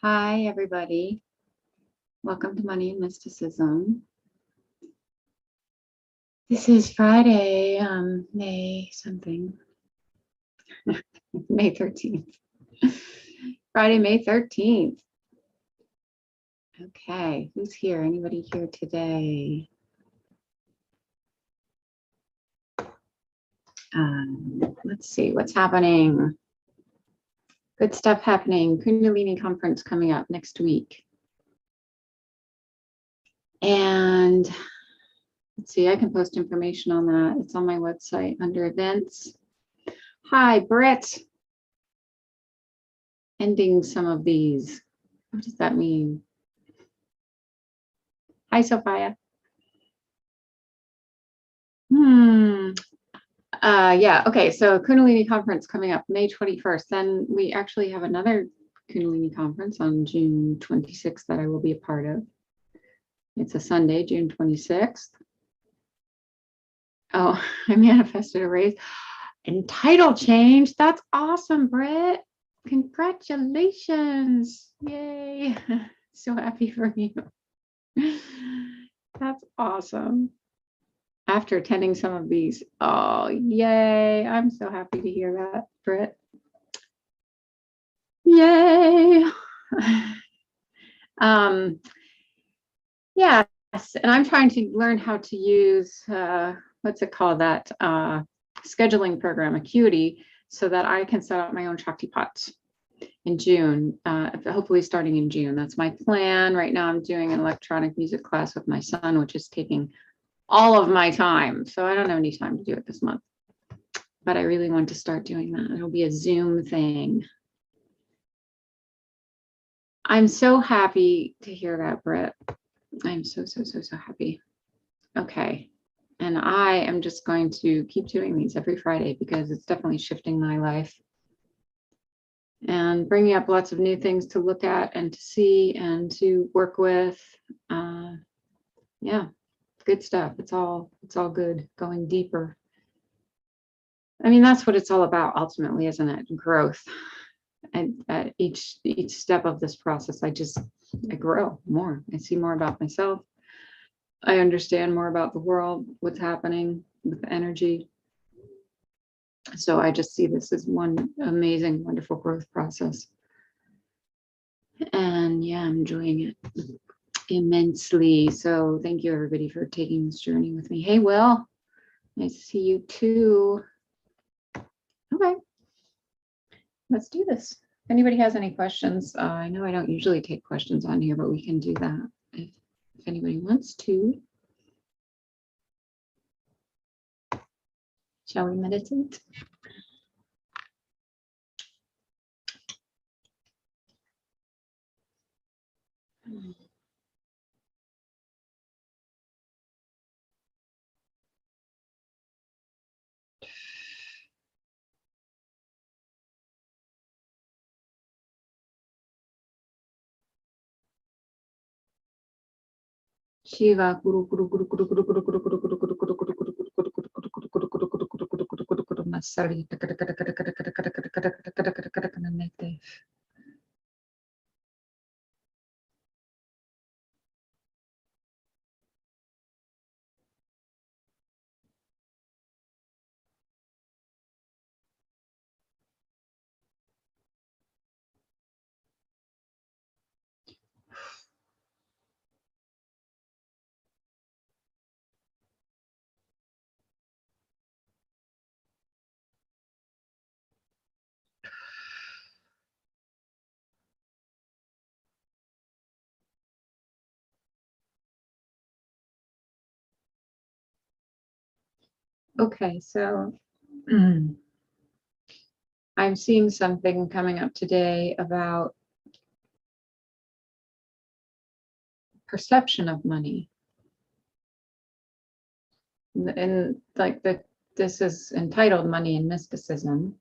Hi, everybody. Welcome to Money and Mysticism. This is Friday, May something, May 13th. Friday, May 13th. Okay, who's here? Anybody here today? Let's see what's happening. Good stuff happening. Kundalini conference coming up next week. And let's see, I can post information on that. It's on my website under events. Hi, Britt. Ending some of these. What does that mean? Hi, Sophia. Yeah, okay, so Kundalini conference coming up May 21st. Then we actually have another Kundalini conference on June 26th that I will be a part of. It's a Sunday, June 26th. Oh, I manifested a raise and title change. That's awesome, Britt. Congratulations. Yay. So happy for you. That's awesome. After attending some of these. Oh, yay. I'm so happy to hear that, Britt. Yay. Yes, and I'm trying to learn how to use, what's it called, that scheduling program, Acuity, so that I can set up my own Shakti pots in June, hopefully starting in June. That's my plan. Right now I'm doing an electronic music class with my son, which is taking all of my time. So I don't have any time to do it this month, but I really want to start doing that. It'll be a Zoom thing. I'm so happy to hear that, Britt. I'm so happy. Okay. And I am just going to keep doing these every Friday because it's definitely shifting my life and bringing up lots of new things to look at and to see and to work with. Yeah, good stuff. It's all good, going deeper. I mean, that's what it's all about ultimately, isn't it? Growth. And at each step of this process, I grow more. I see more about myself. I understand more about the world, what's happening with the energy. So I just see this as one amazing, wonderful growth process. And yeah, I'm enjoying it immensely. So thank you, everybody, for taking this journey with me. Hey, Will, nice to see you too. Okay, let's do this. If anybody has any questions, I know I don't usually take questions on here, but we can do that if anybody wants to. Shall we meditate? Shiva Guru Guru Guru Guru Guru Guru Guru Guru Guru Guru Guru Guru Guru Guru Masari Okay, so I'm seeing something coming up today about perception of money. And like this is entitled Money and Mysticism.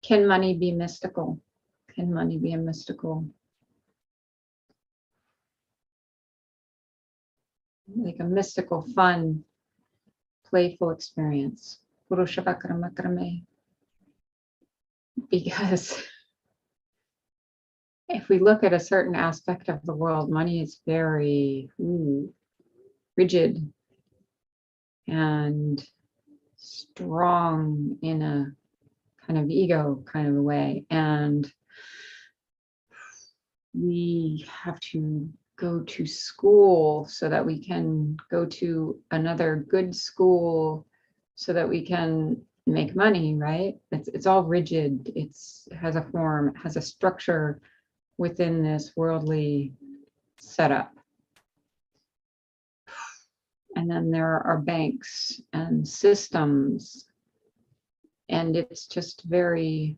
Can money be mystical? Can money be a mystical like a mystical, fun, playful experience. Because if we look at a certain aspect of the world, money is very rigid and strong in a kind of ego kind of a way. And we have to go to school so that we can go to another good school so that we can make money, right? It's all rigid. It has a form, it has a structure within this worldly setup. And then there are banks and systems, and it's just very,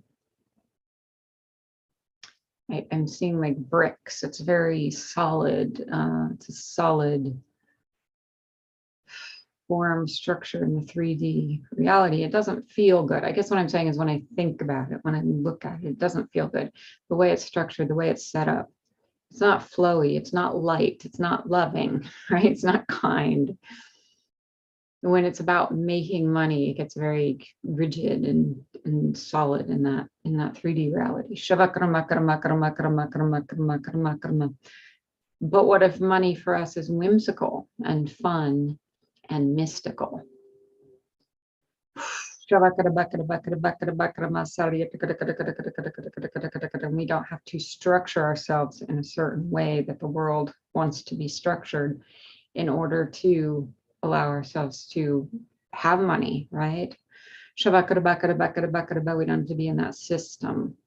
I'm seeing like bricks. It's very solid. It's a solid form structure in the 3D reality. It doesn't feel good. I guess what I'm saying is when I think about it, when I look at it, it doesn't feel good. The way it's structured, the way it's set up, it's not flowy, it's not light, it's not loving, right? It's not kind. When it's about making money, it gets very rigid and solid in that 3D reality. But what if money for us is whimsical and fun and mystical? We don't have to structure ourselves in a certain way that the world wants to be structured in order to allow ourselves to have money, right? We don't have to be in that system.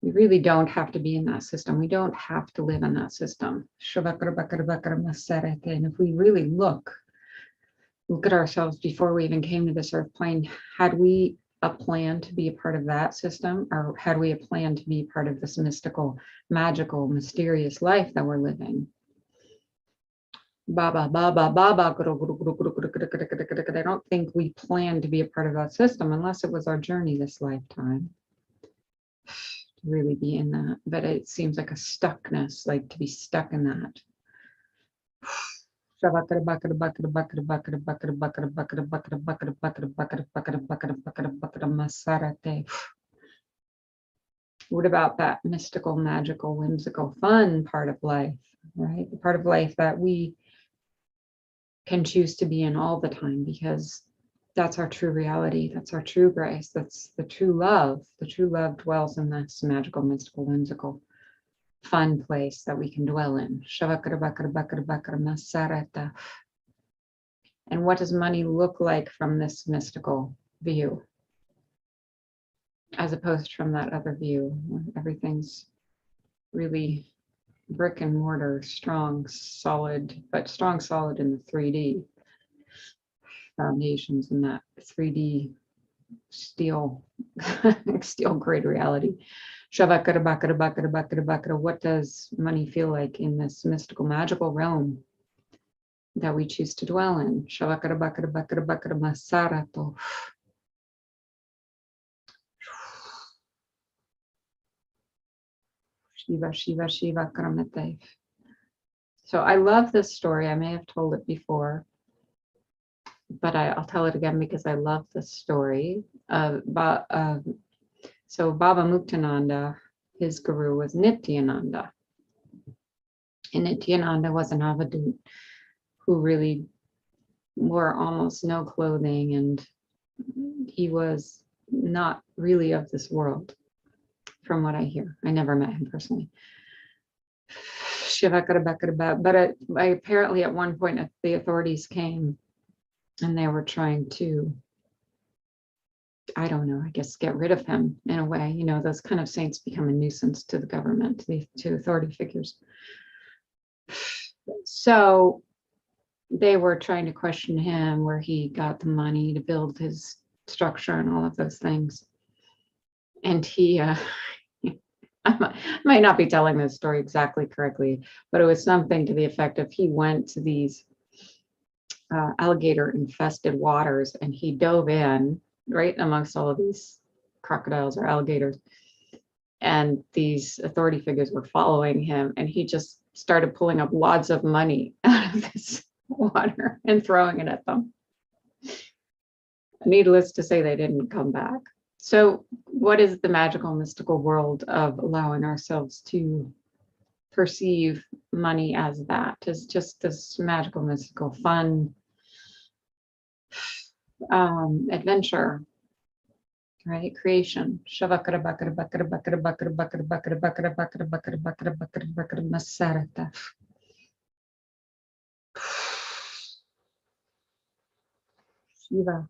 We really don't have to be in that system. We don't have to live in that system. And if we really look at ourselves before we even came to this earth plane, had we a plan to be a part of that system, or had we a plan to be part of this mystical, magical, mysterious life that we're living? Baba, Baba, Baba. I don't think we planned to be a part of that system unless it was our journey this lifetime to really be in that. But it seems like a stuckness, like to be stuck in that. What about that mystical, magical, whimsical, fun part of life, right? The part of life that we can choose to be in all the time, because that's our true reality. That's our true grace. That's the true love. The true love dwells in this magical, mystical, whimsical, fun place that we can dwell in. And what does money look like from this mystical view, as opposed from that other view where everything's really brick and mortar, strong, solid, but strong, solid in the 3D foundations in that 3D steel grid reality. What does money feel like in this mystical, magical realm that we choose to dwell in? Shiva, Shiva, Shiva, Karamete. So I love this story. I may have told it before, but I'll tell it again because I love this story. So Baba Muktananda, his guru was Nityananda. And Nityananda was an avadut who really wore almost no clothing, and he was not really of this world, from what I hear. I never met him personally. But apparently at one point the authorities came and they were trying to, I don't know, I guess get rid of him in a way. You know, those kind of saints become a nuisance to the government, to authority figures. So they were trying to question him, where he got the money to build his structure and all of those things. And he, I might not be telling this story exactly correctly, but it was something to the effect of he went to these alligator infested waters and he dove in right amongst all of these crocodiles or alligators. And these authority figures were following him, and he just started pulling up wads of money out of of this water and throwing it at them. Needless to say, they didn't come back. So what is the magical, mystical world of allowing ourselves to perceive money as that? Is just this magical, mystical, fun adventure, right? Creation. Shiva.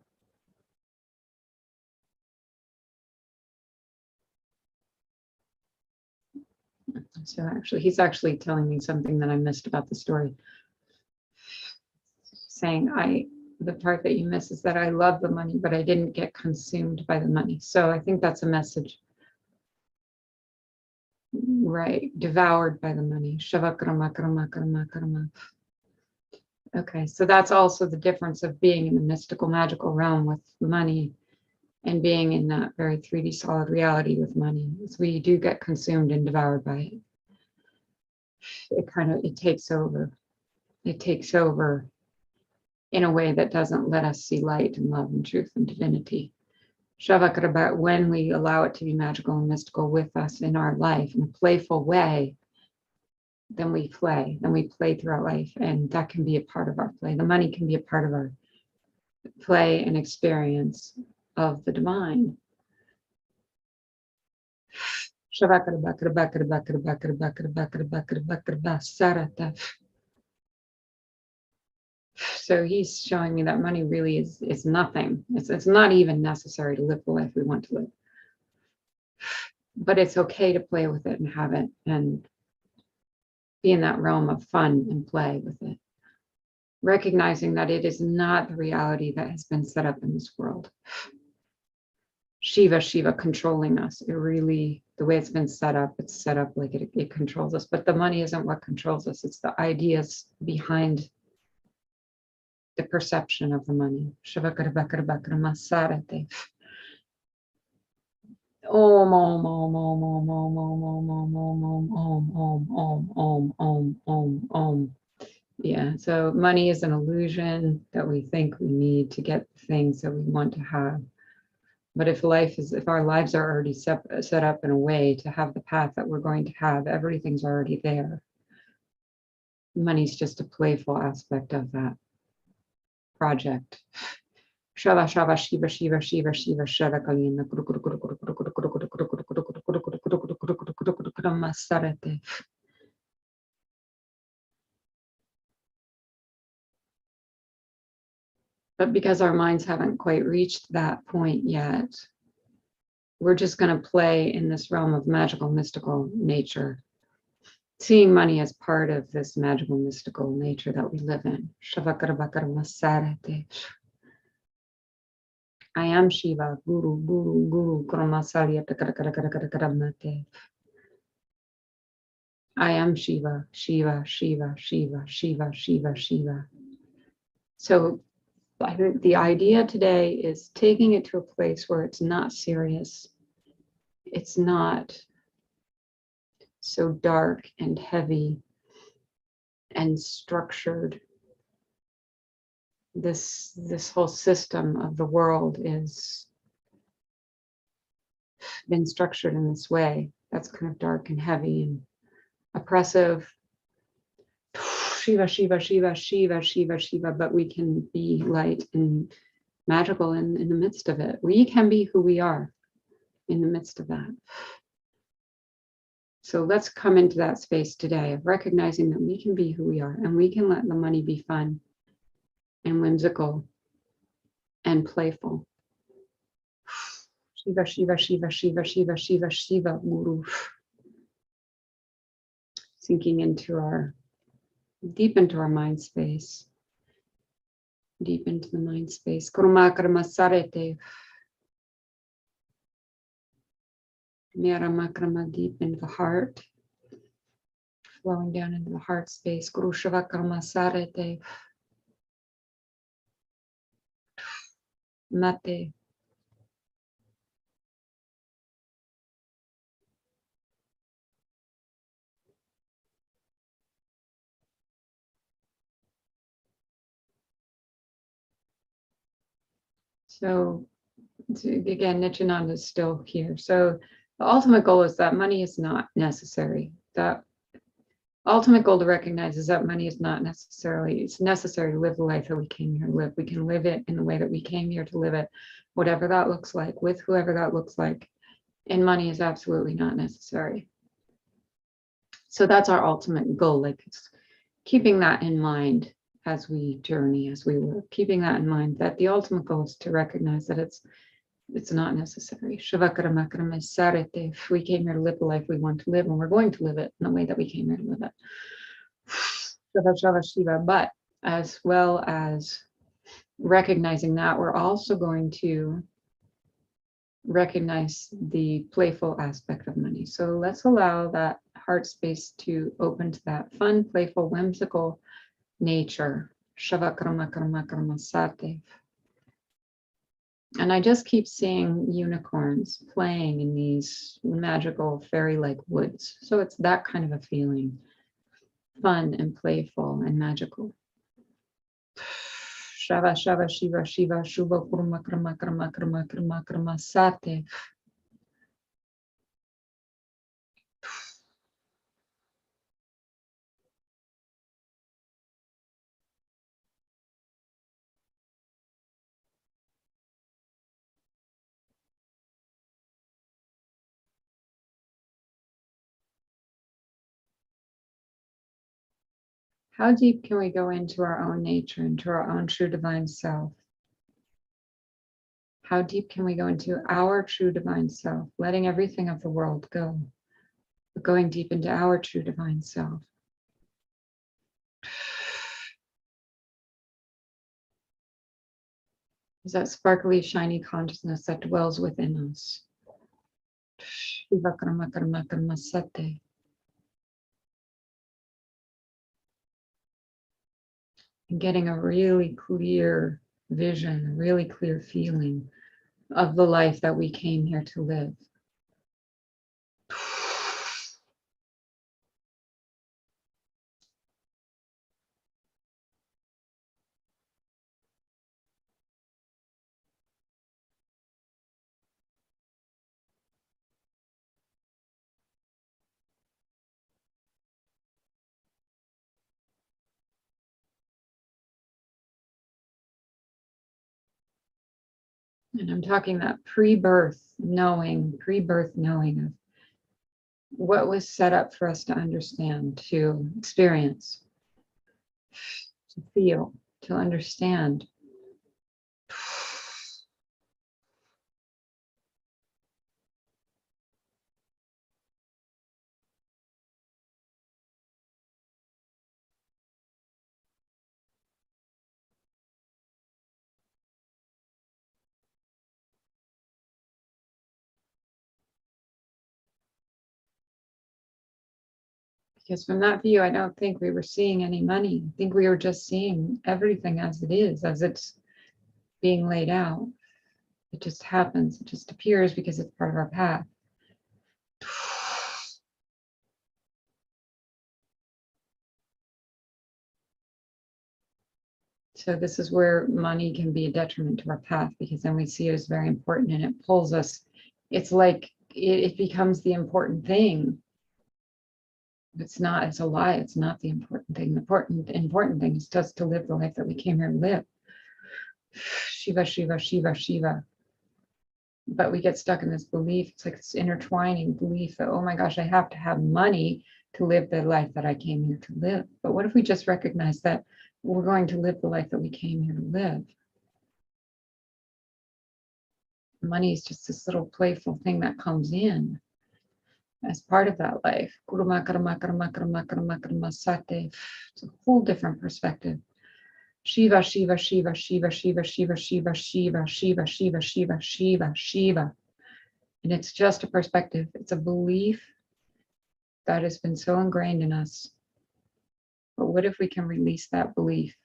So actually, he's actually telling me something that I missed about the story. Saying the part that you miss is that I love the money, but I didn't get consumed by the money. So I think that's a message. Right, devoured by the money. Okay, so that's also the difference of being in the mystical, magical realm with money and being in that very 3D solid reality with money. Is we do get consumed and devoured by it. It takes over. It takes over in a way that doesn't let us see light and love and truth and divinity. Shavakarabat, when we allow it to be magical and mystical with us in our life in a playful way, then we play throughout life. And that can be a part of our play. The money can be a part of our play and experience of the divine. So he's showing me that money really is nothing. It's not even necessary to live the life we want to live. But it's okay to play with it and have it and be in that realm of fun and play with it. Recognizing that it is not the reality that has been set up in this world. Shiva controlling us. It really, the way it's been set up, it's set up like it controls us. But the money isn't what controls us. It's the ideas behind the perception of the money. Om om om om om om om om om om om om om om om. Yeah, so money is an illusion that we think we need to get things that we want to have. But if our lives are already set up in a way to have the path that we're going to have, everything's already there. Money's just a playful aspect of that project. Shava Shava Shiva Shiva Shiva Shiva Shava Kalina Masarete. But because our minds haven't quite reached that point yet, we're just going to play in this realm of magical, mystical nature, seeing money as part of this magical, mystical nature that we live in. I am Shiva, Guru, Guru, Guru, Kramasaria, I am Shiva, Shiva, Shiva, Shiva, Shiva, Shiva, Shiva. So I think the idea today is taking it to a place where it's not serious. It's not so dark and heavy and structured. This whole system of the world is been structured in this way. That's kind of dark and heavy and oppressive. Shiva, Shiva, Shiva, Shiva, Shiva, Shiva, but we can be light and magical in the midst of it. We can be who we are in the midst of that. So let's come into that space today of recognizing that we can be who we are and we can let the money be fun and whimsical and playful. Shiva, Shiva, Shiva, Shiva, Shiva, Shiva, Shiva, Guru. Sinking into deep into our mind space. Deep into the mind space. Kurma karma sarete. Nyaramakrama deep into the heart. Flowing down into the heart space. Guru Shavakarma sarete. Mate. So again, Nityananda is still here. So the ultimate goal is that money is not necessary. That ultimate goal to recognize is that money is not necessarily, it's necessary to live the life that we came here to live. We can live it in the way that we came here to live it, whatever that looks like, with whoever that looks like. And money is absolutely not necessary. So that's our ultimate goal. Like, it's keeping that in mind as we journey, as we work, keeping that in mind, that the ultimate goal is to recognize that it's not necessary. If we came here to live the life we want to live, and we're going to live it in the way that we came here to live it. But as well as recognizing that, we're also going to recognize the playful aspect of money. So let's allow that heart space to open to that fun, playful, whimsical nature. And I just keep seeing unicorns playing in these magical fairy-like woods. So it's that kind of a feeling, fun and playful and magical. Shava Shava Shiva Shiva Shubha Kurma Krama Krama Krama Krama Krama Sate. How deep can we go into our own nature, into our own true divine self? How deep can we go into our true divine self, letting everything of the world go, but going deep into our true divine self? Is that sparkly, shiny consciousness that dwells within us. Shiva Karma Karma Karma Sate. And getting a really clear vision, a really clear feeling of the life that we came here to live. And I'm talking that pre-birth knowing of what was set up for us to understand, to experience, to feel, to understand. Because from that view, I don't think we were seeing any money. I think we were just seeing everything as it is, as it's being laid out. It just happens, it just appears because it's part of our path. So this is where money can be a detriment to our path, because then we see it as very important and it pulls us. It's like it becomes the important thing. It's not, it's a lie. It's not the important thing. The important thing is just to live the life that we came here to live. Shiva, Shiva, Shiva, Shiva. But we get stuck in this belief. It's like this intertwining belief that, oh my gosh, I have to have money to live the life that I came here to live. But what if we just recognize that we're going to live the life that we came here to live? Money is just this little playful thing that comes in as part of that life. It's a whole different perspective. Shiva, Shiva, Shiva, Shiva, Shiva, Shiva, Shiva, Shiva, Shiva, Shiva, Shiva, Shiva, Shiva. And it's just a perspective. It's a belief that has been so ingrained in us. But what if we can release that belief?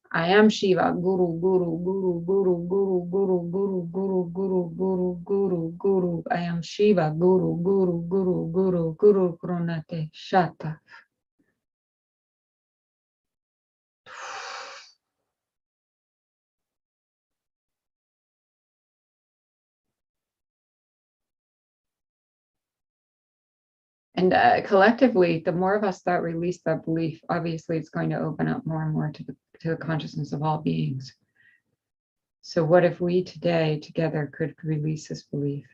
I am Shiva, Guru, Guru, Guru, Guru, Guru, Guru, Guru, Guru, Guru, Guru, Guru, Guru. I am Shiva, Guru, Guru, Guru, Guru, Guru, Krunate, Shata. And collectively, the more of us that release that belief, obviously it's going to open up more and more to the consciousness of all beings. So what if we today together could release this belief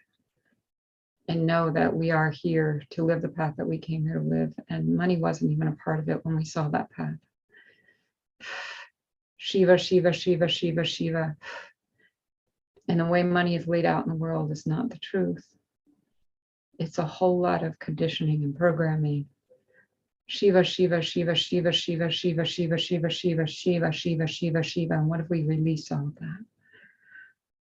and know that we are here to live the path that we came here to live, and money wasn't even a part of it when we saw that path. Shiva, Shiva, Shiva, Shiva, Shiva. And the way money is laid out in the world is not the truth. It's a whole lot of conditioning and programming. Shiva, Shiva, Shiva, Shiva, Shiva, Shiva, Shiva, Shiva, Shiva, Shiva, Shiva, Shiva, Shiva. And what if we release all of that?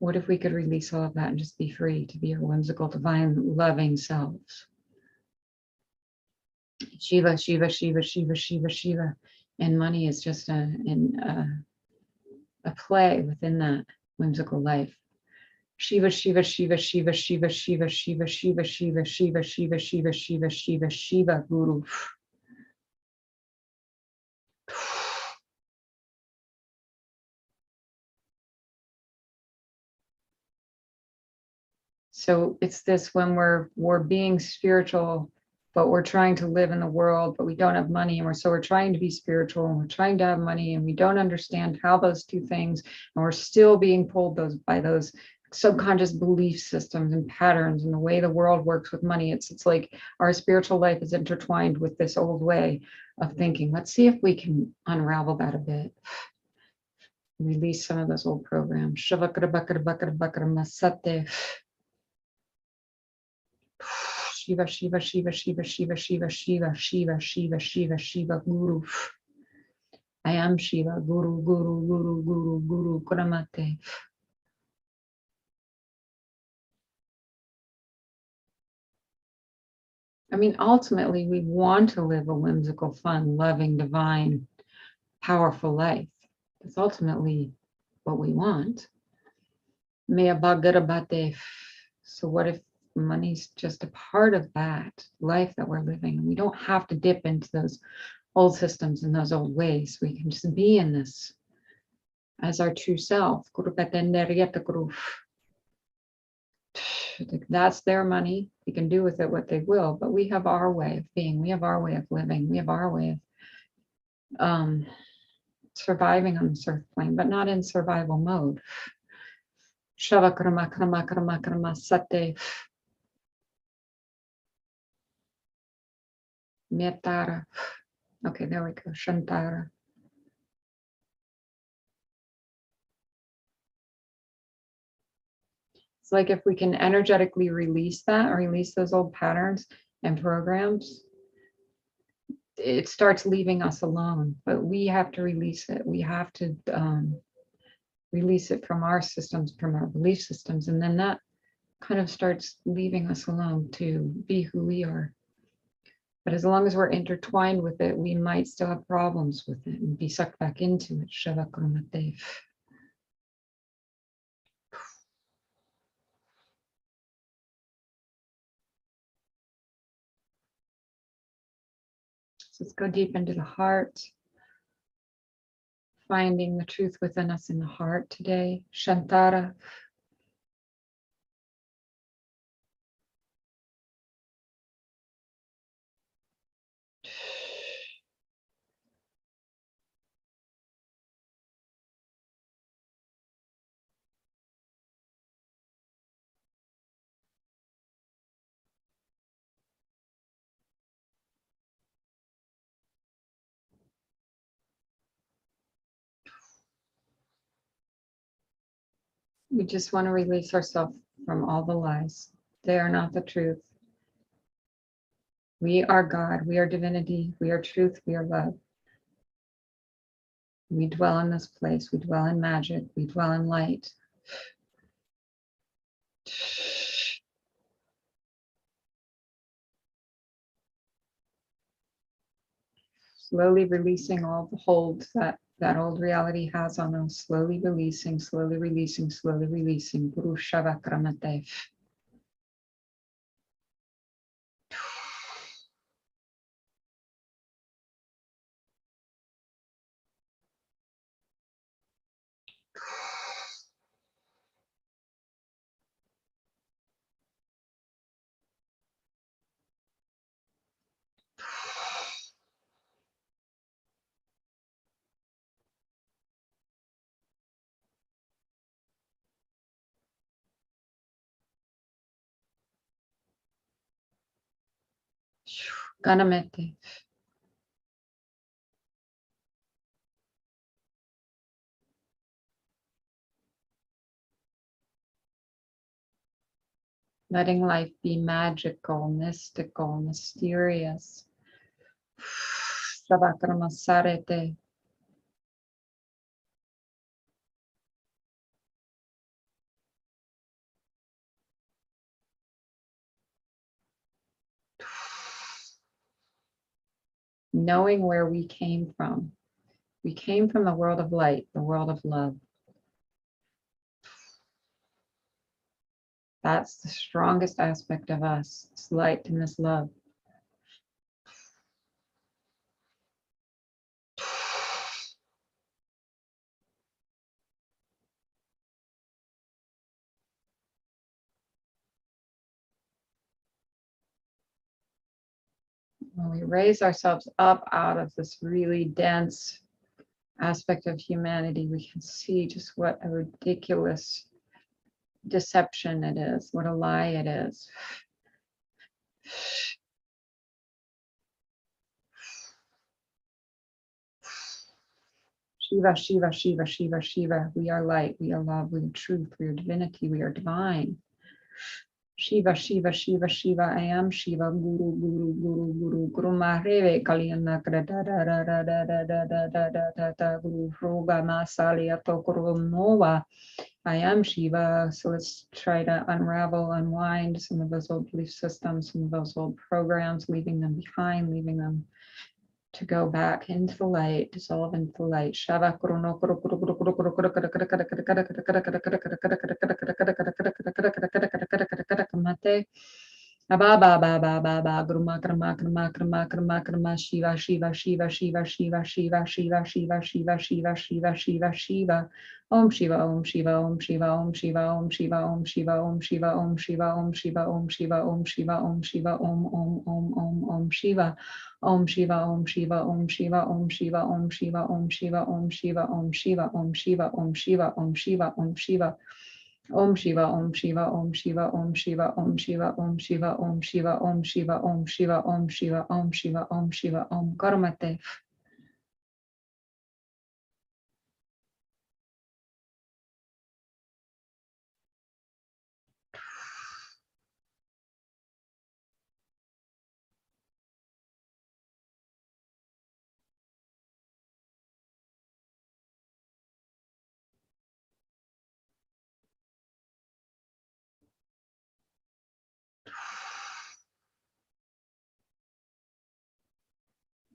What if we could release all of that and just be free to be our whimsical, divine, loving selves? Shiva, Shiva, Shiva, Shiva, Shiva, Shiva. And money is just a play within that whimsical life. Shiva, Shiva, Shiva, Shiva, Shiva, Shiva, Shiva, Shiva, Shiva, Shiva, Shiva, Shiva, Shiva, Shiva, Shiva, Guru. So it's this, when we're being spiritual, but we're trying to live in the world, but we don't have money, and we're trying to be spiritual and we're trying to have money, and we don't understand how those two things, and we're still being pulled by those subconscious belief systems and patterns and the way the world works with money. It's like our spiritual life is intertwined with this old way of thinking. Let's see if we can unravel that a bit. Release some of those old programs. Shiva, Shiva, Shiva, Shiva, Shiva, Shiva, Shiva, Shiva, Shiva, Shiva, Shiva, Guru. I am Shiva, Guru, Guru, Guru, Guru, Guru, Kuramate. I mean, ultimately, we want to live a whimsical, fun, loving, divine, powerful life. That's ultimately what we want. So what if money's just a part of that life that we're living? We don't have to dip into those old systems and those old ways. We can just be in this as our true self. That's their money. They can do with it what they will, but we have our way of being. We have our way of living. We have our way of surviving on this earth plane, but not in survival mode. Shava krama krama krama krama sate. Metara. Okay, there we go. Shantara. It's like if we can energetically release that, or release those old patterns and programs, it starts leaving us alone. But we have to release it. We have to release it from our systems, from our belief systems, and then that kind of starts leaving us alone to be who we are. But as long as we're intertwined with it, we might still have problems with it and be sucked back into it. Shavakramadev. So let's go deep into the heart. Finding the truth within us in the heart today. Shantara. We just want to release ourselves from all the lies. They are not the truth. We are God. We are divinity. We are truth. We are love. We dwell in this place. We dwell in magic. We dwell in light. Slowly releasing all the holds that old reality has on us. Slowly releasing, slowly releasing, slowly releasing. Guru Shavakramate. Ganamete. Letting life be magical, mystical, mysterious. Shabakramasarete. Knowing where we came from. We came from the world of light, the world of love. That's the strongest aspect of us, this light and this love. When we raise ourselves up out of this really dense aspect of humanity, we can see just what a ridiculous deception it is, what a lie it is. Shiva, Shiva, Shiva, Shiva, Shiva. We are light, we are love, we are truth, we are divinity, we are divine. Shiva, Shiva, Shiva, Shiva, I am Shiva, Guru, Guru, Guru, Guru, Guru Mahreve, Kalyana, da da da da da da da da da da da da, Guru Roga Masalia Tokoro Nova. I am Shiva. So let's try to unravel, unwind some of those old belief systems, some of those old programs, leaving them behind, leaving them to go back into the light, dissolve into the light. Shava Ba ba ba ba ba ba gruma grama grama grama grama grama Shiva Shiva Shiva Shiva Shiva Shiva Shiva Shiva Shiva Shiva Shiva Shiva Shiva Om Shiva Om Shiva Om Shiva Om Shiva Om Shiva Om Shiva Om Shiva Om Shiva Om Shiva Om Shiva Om Shiva Om Shiva Om Om Shiva Om Shiva Om Shiva Om Shiva Om Shiva Om Shiva Om Shiva Om Shiva Om Shiva Om Shiva Om Shiva Om Shiva Om Shiva Om Shiva, Om Shiva, Om Shiva, Om Shiva, Om Shiva, Om Shiva, Om Shiva, Om Shiva, Om Shiva, Om Shiva, Om Shiva, Om Shiva, Om Karmate.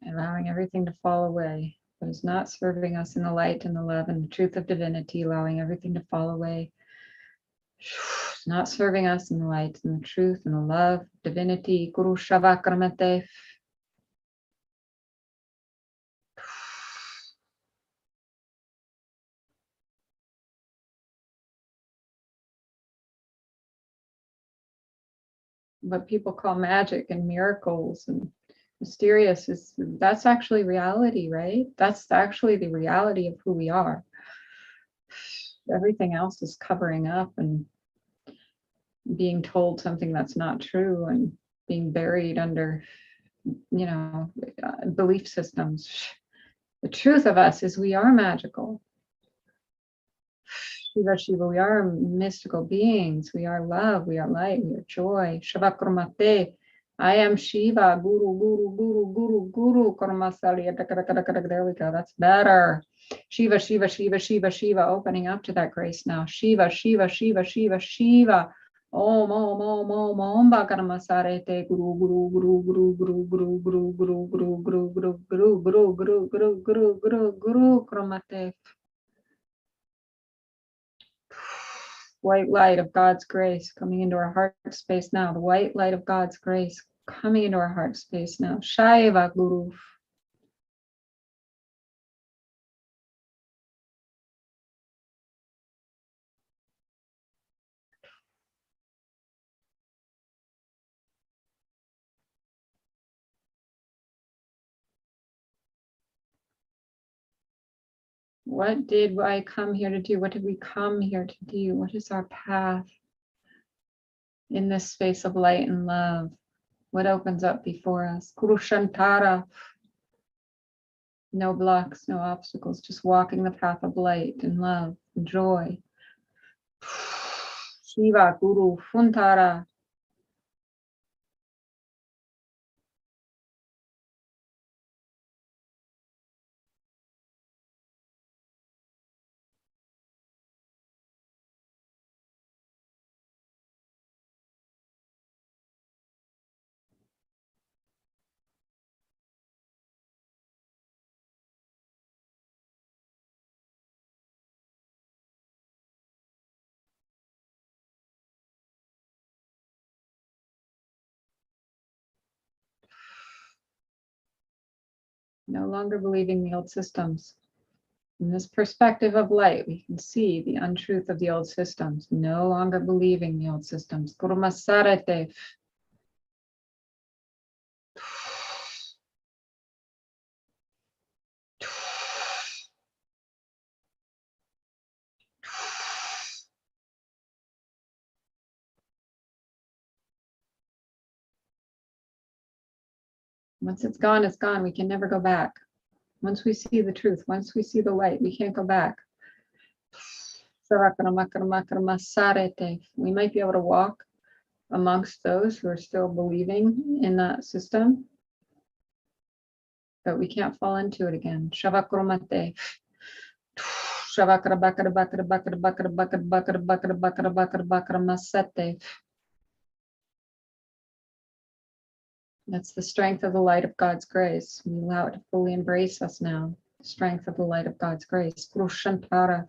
Allowing everything to fall away that is not serving us in the light and the love and the truth of divinity, allowing everything to fall away. It's not serving us in the light and the truth and the love, divinity. Guru Shavakramate. What people call magic and miracles and mysterious that's actually reality, right? That's actually the reality of who we are. Everything else is covering up and being told something that's not true and being buried under, belief systems. The truth of us is we are magical. Shiva, Shiva, we are mystical beings. We are love. We are light. We are joy. Shavakrumate. I am Shiva. Guru, Guru, Guru, Guru, Guru. Karmasali. There we go. That's better. Shiva, Shiva, Shiva, Shiva, Shiva. Opening up to that grace now. Shiva, Shiva, Shiva, Shiva, Shiva. Om, Om, Om, Om, Om, Bakaramasarete. Guru, Guru, Guru, Guru, Guru, Guru, Guru, Guru, Guru, Guru, Guru, Guru, Guru, Guru, Guru, Guru, Guru, Guru, Krumate. White light of God's grace coming into our heart space now. The white light of God's grace coming into our heart space now. Shaiva Guru. What did I come here to do? What did we come here to do? What is our path in this space of light and love? What opens up before us? Guru Shantara. No blocks, no obstacles, just walking the path of light and love and joy. Shiva, Guru, Funtara. No longer believing the old systems. From this perspective of light, we can see the untruth of the old systems. No longer believing the old systems. Kurumasarete. Once it's gone, it's gone. We can never go back. Once we see the truth, once we see the light, we can't go back. We might be able to walk amongst those who are still believing in that system, but we can't fall into it again. Shavakrumate. That's the strength of the light of God's grace. We allow it to fully embrace us now. The strength of the light of God's grace. Kurushantara.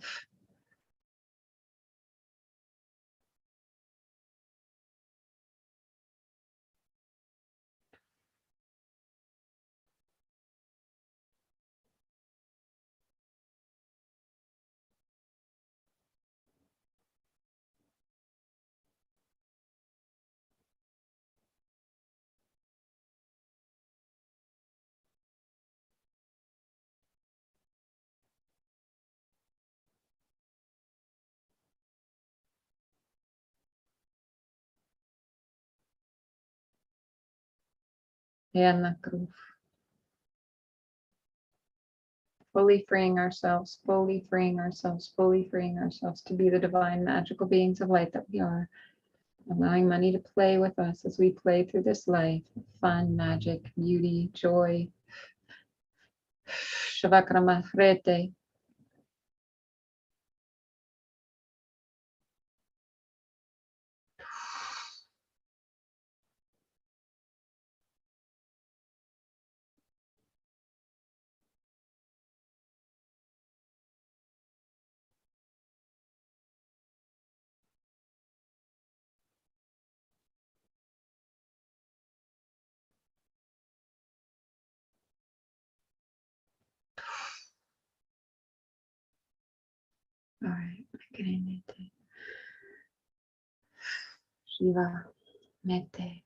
Fully freeing ourselves, fully freeing ourselves, fully freeing ourselves to be the divine magical beings of light that we are. Allowing money to play with us as we play through this life. Fun, magic, beauty, joy. Shavakramahrete. All right, Shiva, Mete.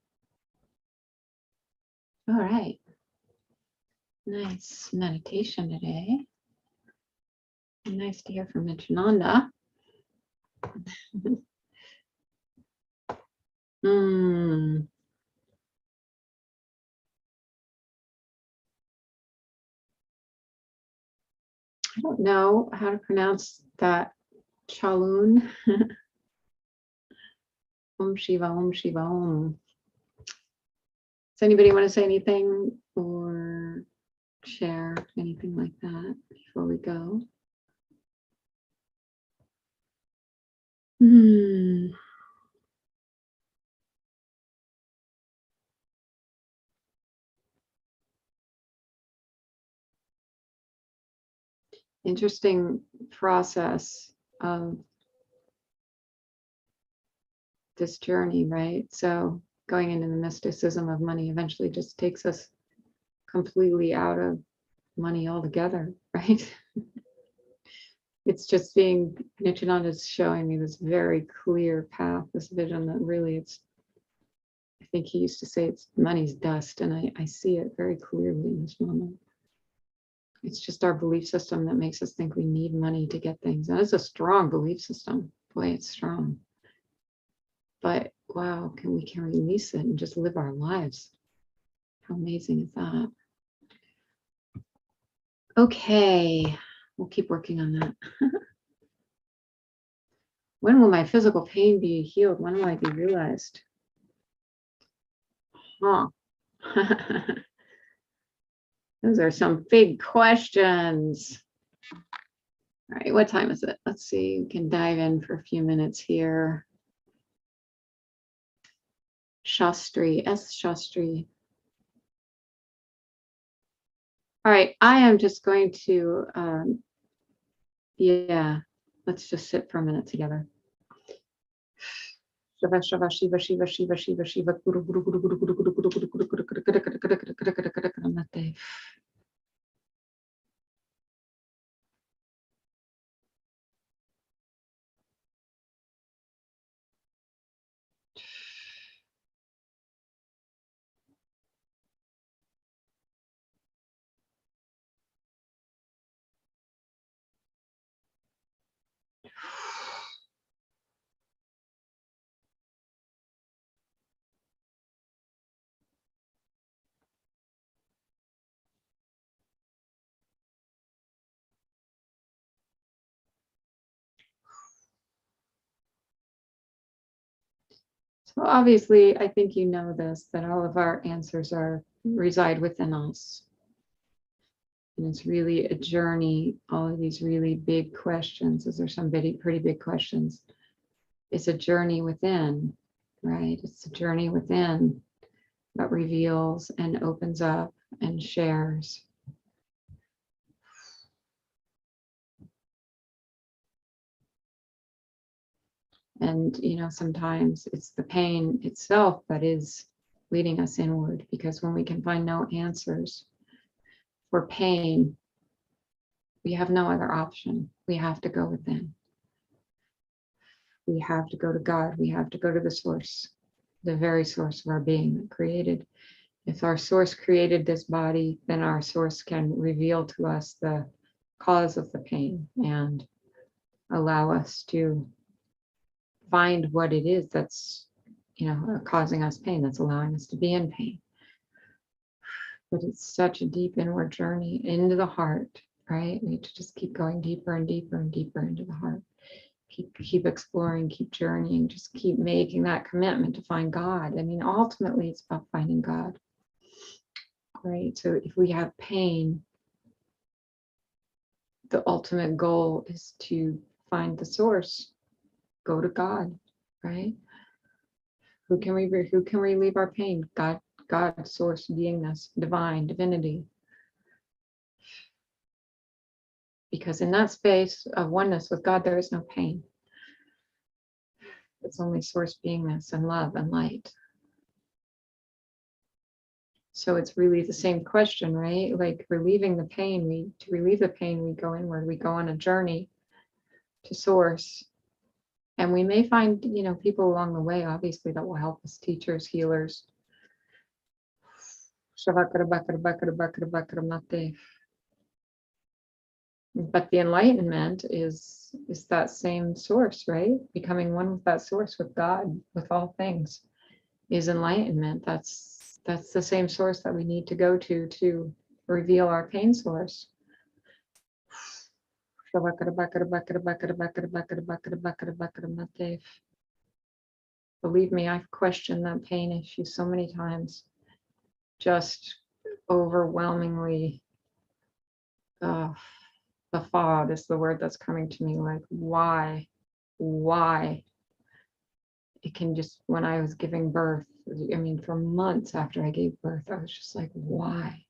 All right, nice meditation today. Nice to hear from Nityananda. I don't know how to pronounce that. Chalun. Om Shiva, Om Shiva, Om. Does anybody want to say anything or share anything like that before we go? Interesting process of this journey, right? So going into the mysticism of money eventually just takes us completely out of money altogether, right? It's just being, Nityananda is showing me this very clear path, this vision that really it's, I think he used to say it's money's dust, and I see it very clearly in this moment. It's just our belief system that makes us think we need money to get things. And it's a strong belief system. Boy, it's strong. But wow, we can release it and just live our lives. How amazing is that? Okay, we'll keep working on that. When will my physical pain be healed? When will I be realized? Huh. Those are some big questions. All right, what time is it? Let's see, we can dive in for a few minutes here. Shastri, S. Shastri. All right, I am just going to, yeah, let's just sit for a minute together. Shiva, Shiva, Shiva, Shiva, Shiva, Shiva, Shiva, Guru, Guru, Guru, Guru, Guru, Guru, Guru, Guru, Guru, Guru, Guru, Guru, Guru, Guru, Guru, Guru, Guru, Guru, Namaste. So obviously, I think you know this, that all of our answers reside within us. And it's really a journey, all of these really big questions, those are some pretty big questions. It's a journey within, right? It's a journey within that reveals and opens up and shares. And, you know, sometimes it's the pain itself that is leading us inward, because when we can find no answers for pain, we have no other option. We have to go within. We have to go to God. We have to go to the source, the very source of our being that created. If our source created this body, then our source can reveal to us the cause of the pain and allow us to find what it is that's, you know, causing us pain, that's allowing us to be in pain. But it's such a deep inward journey into the heart, right? We need to just keep going deeper and deeper and deeper into the heart. Keep exploring, keep journeying, just keep making that commitment to find God. I mean, ultimately, it's about finding God, right? So if we have pain, the ultimate goal is to find the source, go to God, right? Who can relieve our pain? God, source, beingness, divine, divinity. Because in that space of oneness with God, there is no pain. It's only source, beingness, and love and light. So it's really the same question, right? Like relieving the pain, to relieve the pain, we go inward, we go on a journey to source. And we may find, you know, people along the way, obviously, that will help us, teachers, healers. But the enlightenment is that same source, right? Becoming one with that source, with God, with all things, is enlightenment. That's the same source that we need to go to reveal our pain source. Believe me, I've questioned that pain issue so many times. Just overwhelmingly, befuddled is the word that's coming to me. Like, why? It can just, when I was giving birth, I mean, for months after I gave birth, I was just like, why?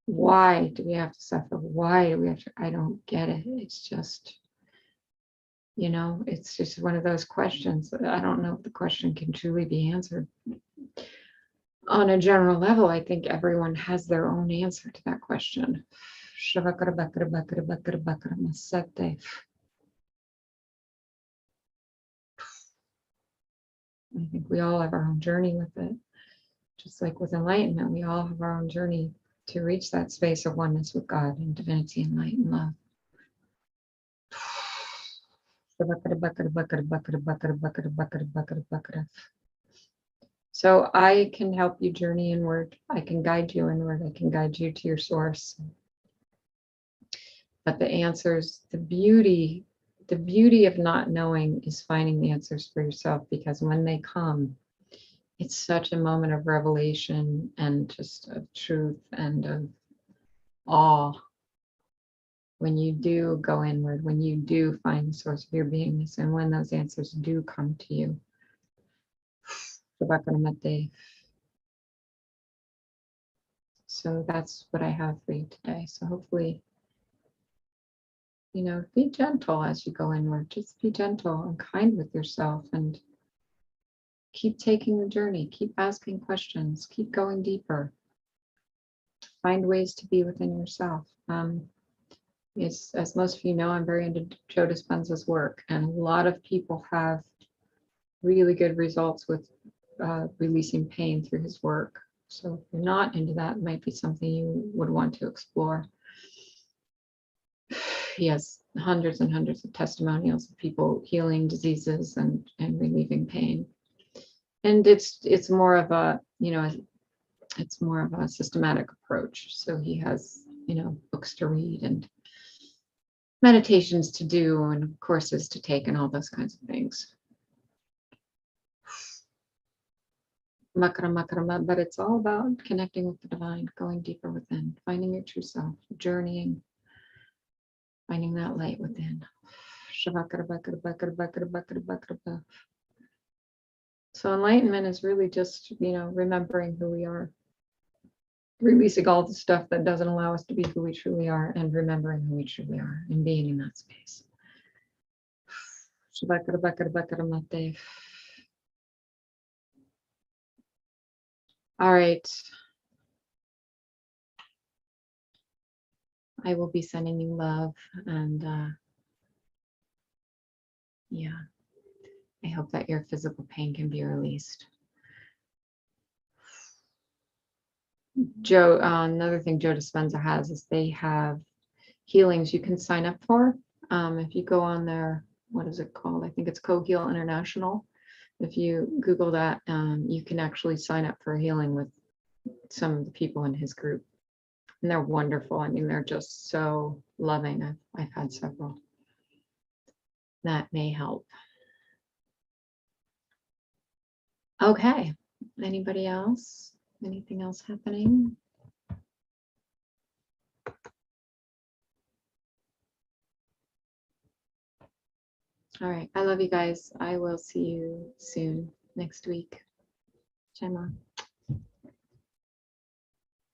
Why do we have to suffer? Why do we have to? I don't get it. It's just, you know, it's just one of those questions that I don't know if the question can truly be answered. On a general level, I think everyone has their own answer to that question. I think we all have our own journey with it. Just like with enlightenment, we all have our own journey to reach that space of oneness with God and divinity and light and love. So I can help you journey inward. I can guide you inward. I can guide you to your source. But the answers, the beauty of not knowing is finding the answers for yourself, because when they come, it's such a moment of revelation and just of truth and of awe. When you do go inward, when you do find the source of your beingness, and when those answers do come to you. So that's what I have for you today. So hopefully, be gentle as you go inward. Just be gentle and kind with yourself, and keep taking the journey. Keep asking questions. Keep going deeper. Find ways to be within yourself. As most of you know, I'm very into Joe Dispenza's work, and a lot of people have really good results with releasing pain through his work. So if you're not into that, it might be something you would want to explore. He has hundreds and hundreds of testimonials of people healing diseases and relieving pain. And it's more of a, it's more of a systematic approach. So he has, books to read and meditations to do and courses to take and all those kinds of things. But it's all about connecting with the divine, going deeper within, finding your true self, journeying, finding that light within. So enlightenment is really just, remembering who we are, releasing all the stuff that doesn't allow us to be who we truly are, and remembering who we truly are and being in that space. All right. I will be sending you love, and yeah, I hope that your physical pain can be released. Joe, another thing Joe Dispenza has is they have healings you can sign up for. If you go on their, what is it called? I think it's Co-Heal International. If you Google that, you can actually sign up for a healing with some of the people in his group. And they're wonderful. I mean, they're just so loving. I've had several. That may help. Okay. Anybody else? Anything else happening? All right. I love you guys. I will see you soon next week. Gemma.